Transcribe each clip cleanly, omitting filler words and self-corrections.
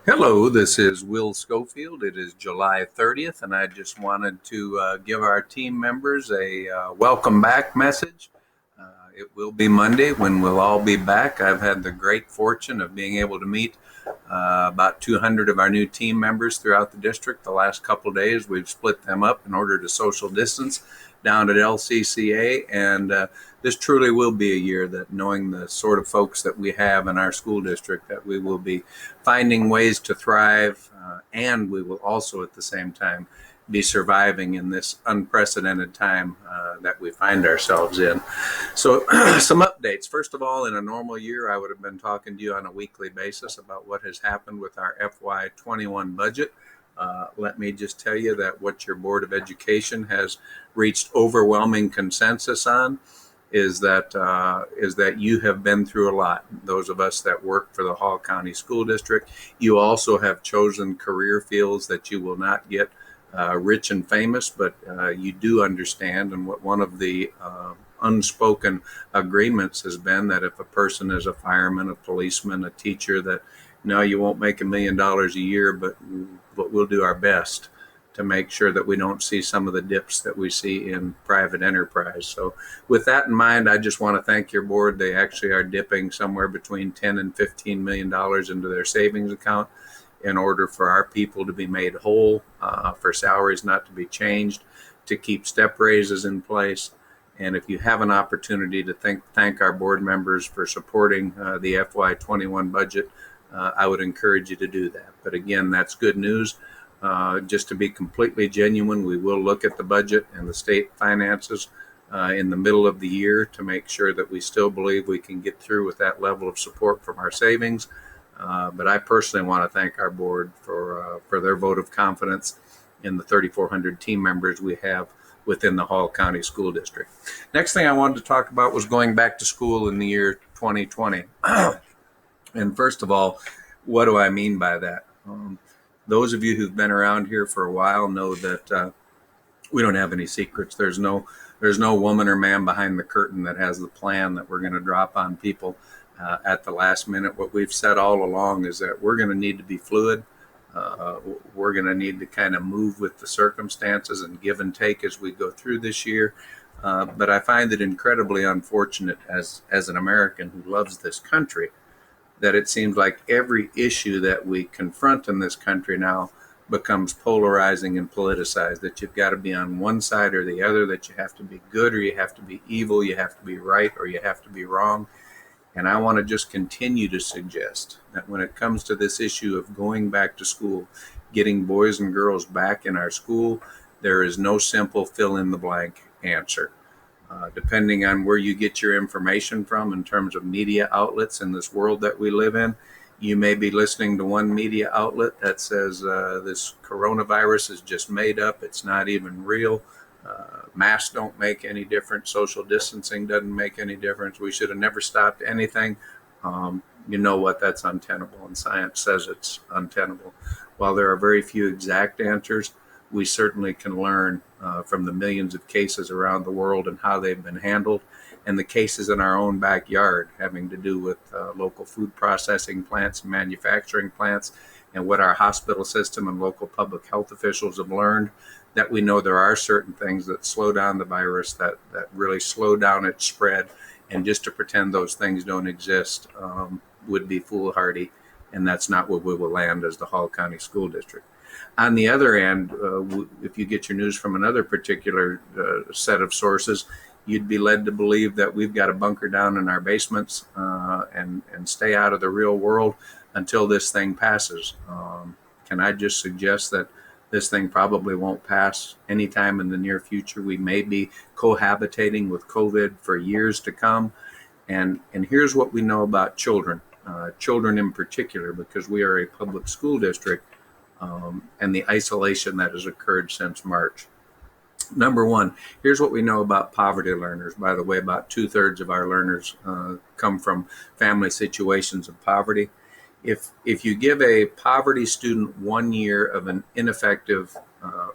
Hello, this is Will Schofield. It is July 30th, and I just wanted to give our team members a welcome back message. It will be Monday when we'll all be back. I've had the great fortune of being able to meet about 200 of our new team members throughout the district. The last couple of days, we've split them up in order to social distance down at LCCA, and this truly will be a year that, knowing the sort of folks that we have in our school district, that we will be finding ways to thrive, and we will also at the same time be surviving in this unprecedented time that we find ourselves in. So some updates. First of all, in a normal year, I would have been talking to you on a weekly basis about what has happened with our FY21 budget. Let me just tell you that what your Board of Education has reached overwhelming consensus on is that you have been through a lot. Those of us that work for the Hall County School District, you also have chosen career fields that you will not get rich and famous, but you do understand. And what one of the unspoken agreements has been that if a person is a fireman, a policeman, a teacher, that no, you won't make $1 million a year, but we'll do our best to make sure that we don't see some of the dips that we see in private enterprise. So with that in mind, I just want to thank your board. They actually are dipping somewhere between $10 and $15 million into their savings account in order for our people to be made whole, for salaries not to be changed, to keep step raises in place. And if you have an opportunity to thank our board members for supporting the FY21 budget, I would encourage you to do that. But again, that's good news. Just to be completely genuine, we will look at the budget and the state finances in the middle of the year to make sure that we still believe we can get through with that level of support from our savings. But I personally want to thank our board for their vote of confidence in the 3,400 team members we have within the Hall County School District. Next thing I wanted to talk about was going back to school in the year 2020. And first of all, what do I mean by that? Those of you who've been around here for a while know that we don't have any secrets. There's no woman or man behind the curtain that has the plan that we're going to drop on people at the last minute. What we've said all along is that we're going to need to be fluid. We're going to need to kind of move with the circumstances and give and take as we go through this year. But I find it incredibly unfortunate as an American who loves this country that it seems like every issue that we confront in this country now becomes polarizing and politicized, that you've got to be on one side or the other, that you have to be good or you have to be evil, you have to be right or you have to be wrong. And I want to just continue to suggest that when it comes to this issue of going back to school, getting boys and girls back in our school, there is no simple fill in the blank answer. Depending on where you get your information from in terms of media outlets in this world that we live in, you may be listening to one media outlet that says this coronavirus is just made up, it's not even real, masks don't make any difference, social distancing doesn't make any difference, we should have never stopped anything. You know what, that's untenable, and science says it's untenable. While there are very few exact answers, we certainly can learn from the millions of cases around the world and how they've been handled, and the cases in our own backyard having to do with local food processing plants and manufacturing plants, and what our hospital system and local public health officials have learned, that we know there are certain things that slow down the virus, that really slow down its spread, and just to pretend those things don't exist would be foolhardy, and that's not where we will land as the Hall County School District. On the other end, if you get your news from another particular set of sources, you'd be led to believe that we've got to bunker down in our basements and stay out of the real world until this thing passes. Can I just suggest that this thing probably won't pass anytime in the near future? We may be cohabitating with COVID for years to come. And here's what we know about children in particular, because we are a public school district. And the isolation that has occurred since March. Number one, here's what we know about poverty learners. By the way, about 2/3 of our learners come from family situations of poverty. If you give a poverty student 1 year of an ineffective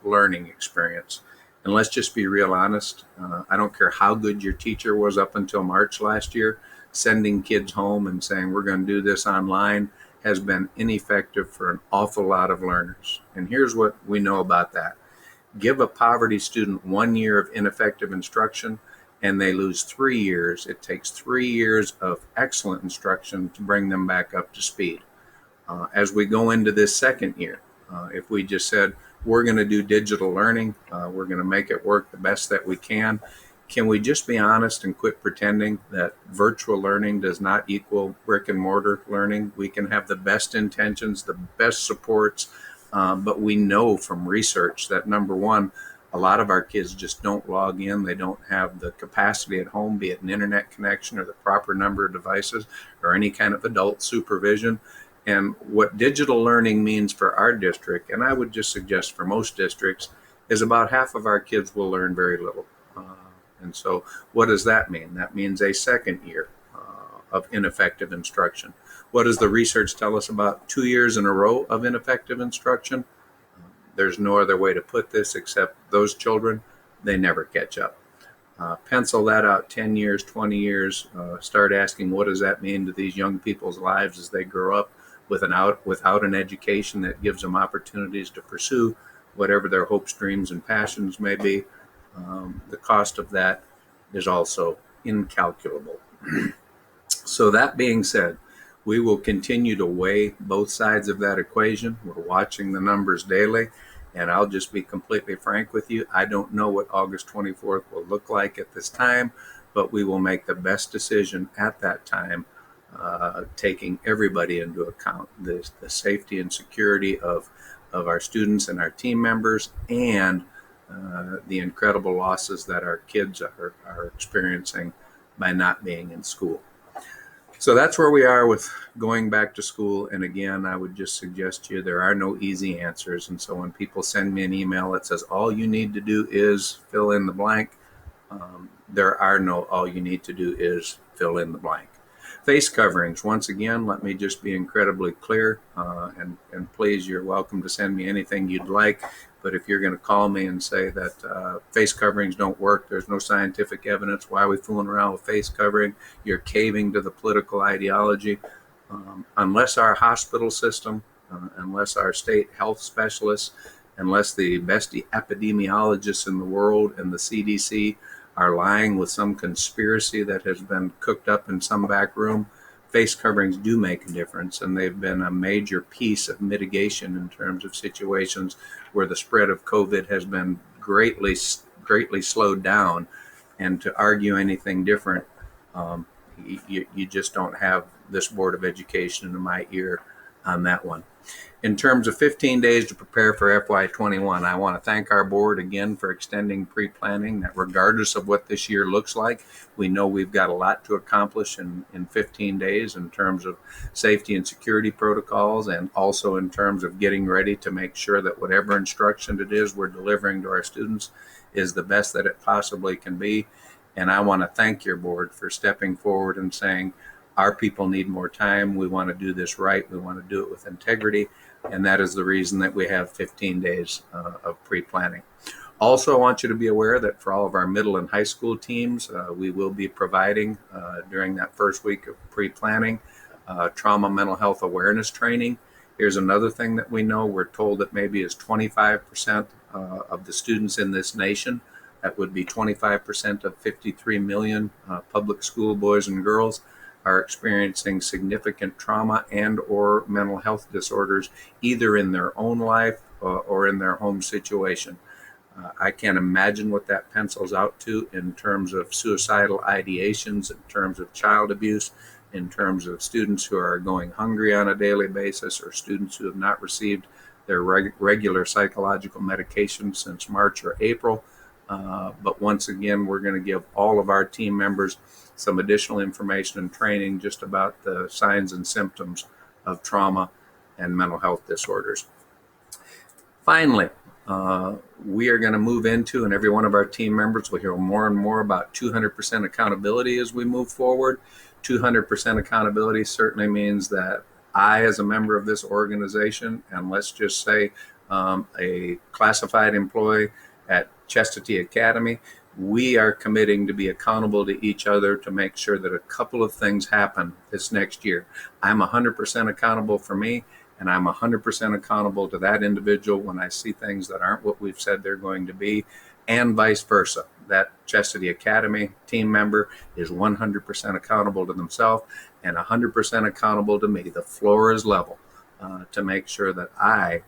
learning experience, and let's just be real honest, I don't care how good your teacher was up until March last year, sending kids home and saying, we're going to do this online, has been ineffective for an awful lot of learners. And here's what we know about that. Give a poverty student 1 year of ineffective instruction and they lose 3 years. It takes 3 years of excellent instruction to bring them back up to speed. As we go into this second year, if we just said, we're going to do digital learning, we're going to make it work the best that we can we just be honest and quit pretending that virtual learning does not equal brick and mortar learning? We can have the best intentions, the best supports, but we know from research that, number one, a lot of our kids just don't log in. They don't have the capacity at home, be it an internet connection or the proper number of devices or any kind of adult supervision. And what digital learning means for our district, and I would just suggest for most districts, is about half of our kids will learn very little. And so what does that mean? That means a second year of ineffective instruction. What does the research tell us about 2 years in a row of ineffective instruction? There's no other way to put this except those children, they never catch up. Pencil that out 10 years, 20 years, start asking what does that mean to these young people's lives as they grow up without an education that gives them opportunities to pursue whatever their hopes, dreams, and passions may be. The cost of that is also incalculable. So that being said, we will continue to weigh both sides of that equation. We're watching the numbers daily, and I'll just be completely frank with you. I don't know what August 24th will look like at this time, but we will make the best decision at that time, taking everybody into account, the safety and security of our students and our team members, and the incredible losses that our kids are experiencing by not being in school. So that's where we are with going back to school. And again, I would just suggest to you, there are no easy answers. And so when people send me an email that says, all you need to do is fill in the blank, there are no all you need to do is fill in the blank. Face coverings, once again, let me just be incredibly clear, and please, you're welcome to send me anything you'd like. But if you're going to call me and say that face coverings don't work, there's no scientific evidence, why are we fooling around with face covering? You're caving to the political ideology. Unless our hospital system, unless our state health specialists, unless the best epidemiologists in the world and the CDC are lying with some conspiracy that has been cooked up in some back room, face coverings do make a difference, and they've been a major piece of mitigation in terms of situations where the spread of COVID has been greatly slowed down. And to argue anything different, you just don't have this Board of Education in my ear on that one. In terms of 15 days to prepare for FY21, I want to thank our board again for extending pre-planning, that regardless of what this year looks like, we know we've got a lot to accomplish in 15 days in terms of safety and security protocols, and also in terms of getting ready to make sure that whatever instruction it is we're delivering to our students is the best that it possibly can be. And I want to thank your board for stepping forward and saying, our people need more time. We want to do this right. We want to do it with integrity. And that is the reason that we have 15 days of pre-planning. Also, I want you to be aware that for all of our middle and high school teams, we will be providing during that first week of pre-planning trauma mental health awareness training. Here's another thing that we know. We're told that maybe as 25% of the students in this nation, that would be 25% of 53 million public school boys and girls, are experiencing significant trauma and or mental health disorders, either in their own life or in their home situation. I can't imagine what that pencils out to in terms of suicidal ideations, in terms of child abuse, in terms of students who are going hungry on a daily basis, or students who have not received their regular psychological medication since March or April. But once again, we're going to give all of our team members some additional information and training just about the signs and symptoms of trauma and mental health disorders. Finally, we are going to move into, and every one of our team members will hear more and more about 200% accountability as we move forward. 200% accountability certainly means that I, as a member of this organization, and let's just say a classified employee at Chestatee Academy, we are committing to be accountable to each other to make sure that a couple of things happen this next year. I'm 100% accountable for me, and I'm 100% accountable to that individual when I see things that aren't what we've said they're going to be, and vice versa. That Chastity Academy team member is 100% accountable to themselves and 100% accountable to me. The floor is level to make sure that I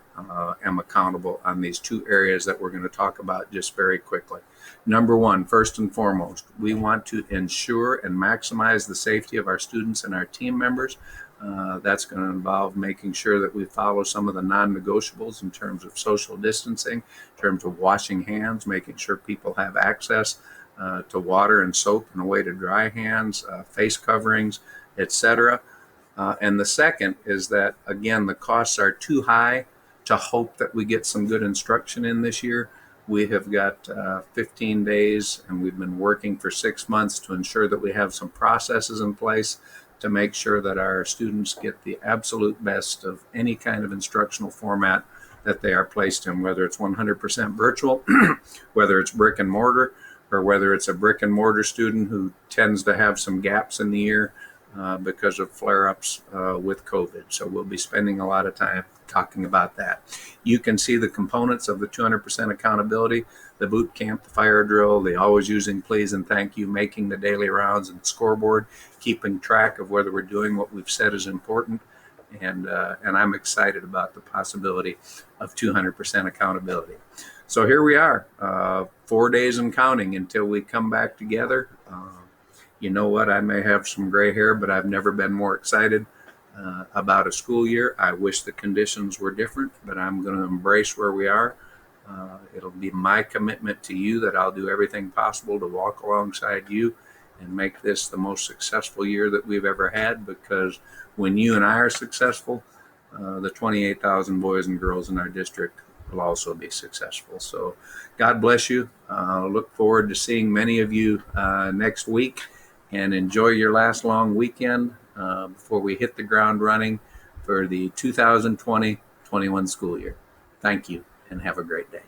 am accountable on these two areas that we're going to talk about just very quickly. Number one, first and foremost, we want to ensure and maximize the safety of our students and our team members. That's going to involve making sure that we follow some of the non-negotiables in terms of social distancing, in terms of washing hands, making sure people have access to water and soap and a way to dry hands, face coverings, etc. And the second is that, again, the costs are too high to hope that we get some good instruction in this year. We have got 15 days, and we've been working for 6 months to ensure that we have some processes in place to make sure that our students get the absolute best of any kind of instructional format that they are placed in, whether it's 100% virtual, whether it's brick and mortar, or whether it's a brick and mortar student who tends to have some gaps in the year because of flare-ups with COVID. So we'll be spending a lot of time talking about that. You can see the components of the 200% accountability, the boot camp, the fire drill, the always using please and thank you, making the daily rounds and scoreboard, keeping track of whether we're doing what we've said is important. And I'm excited about the possibility of 200% accountability. So here we are, 4 days and counting until we come back together. You know what? I may have some gray hair, but I've never been more excited about a school year. I wish the conditions were different, but I'm going to embrace where we are. It'll be my commitment to you that I'll do everything possible to walk alongside you and make this the most successful year that we've ever had, because when you and I are successful, the 28,000 boys and girls in our district will also be successful. So God bless you. Look forward to seeing many of you next week, and enjoy your last long weekend before we hit the ground running for the 2020-21 school year. Thank you, and have a great day.